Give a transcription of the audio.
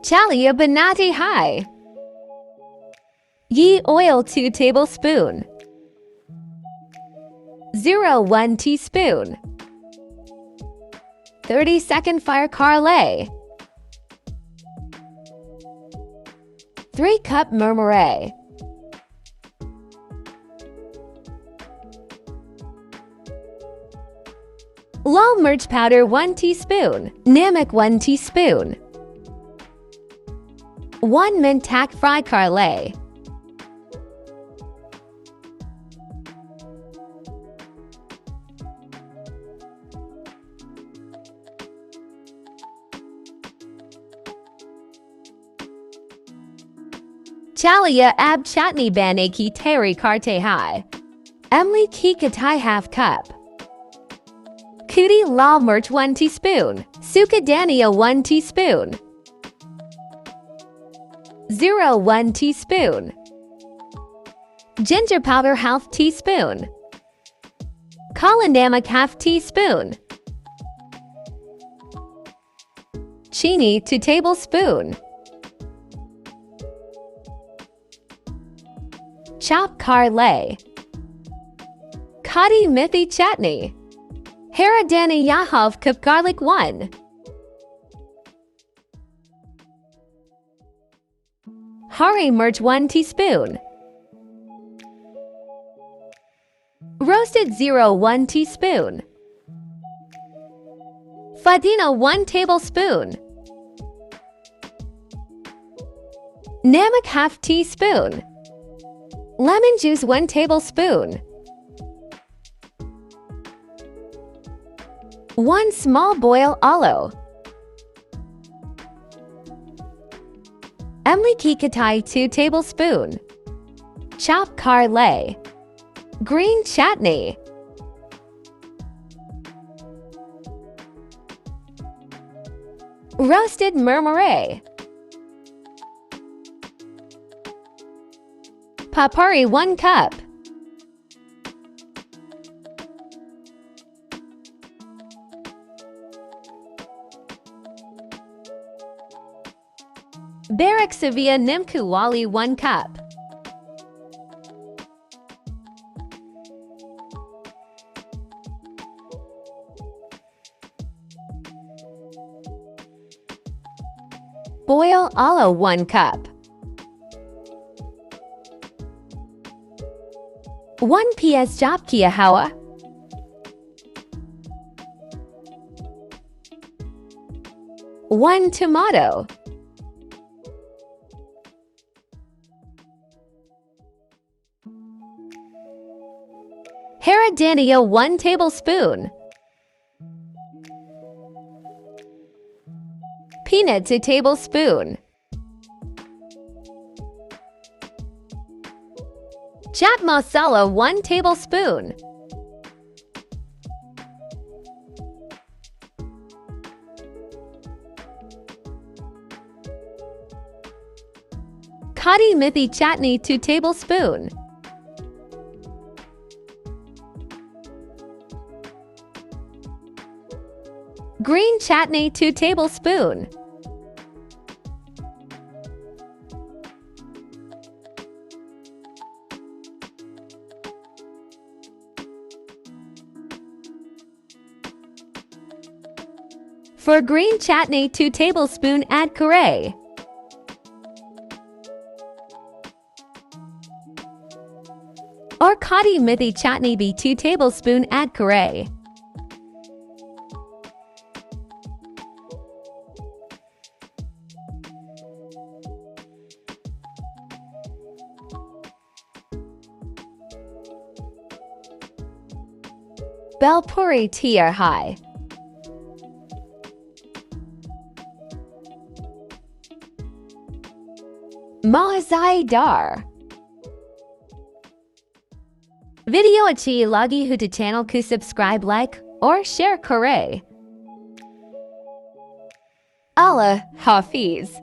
Chalia banati hai. Ghee oil 2 tablespoon. Zeera 1 teaspoon. 30-second fire carle. 3 cup murmure. Lal mirch powder 1 teaspoon. Namak 1 teaspoon. 1 mint tak fry carle. Chalia ab chutney bane ki teri karte hai. Emli ki katai half cup. Kuti lal mirch 1 teaspoon. Suka dania 1 teaspoon. Zeera 1 teaspoon. Ginger powder half teaspoon. Kala namak half teaspoon. Chini 2 tablespoon. Chop carle. Kati mithi chutney. Haradani yahav cup garlic 1. Hari mirch 1 teaspoon. Roasted zeera 1 teaspoon. Fadina 1 tablespoon. Namak half teaspoon. Lemon juice 1 tablespoon. 1 small boil aloe. Emli ki katai 2 tablespoon. Chop carle. Green chutney. Roasted murmure. Papuri 1 cup. Barak Savia Nimku Wali 1 cup. Boil aloe 1 cup. 1 ps japkia hawa. 1 tomato. Haradania 1 tablespoon. Peanut 2 tablespoon. Chaat masala 1 tablespoon. Kati mithi chutney 2 tablespoon. Green chutney 2 tablespoon. For green chutney 2 tablespoon add curry. Or kati mithi chutney be 2 tablespoon add curry. BHEL Puri tier high. Mahazai dar. Video achi lagi huta channel ku subscribe, like or share kare. Allah Hafiz.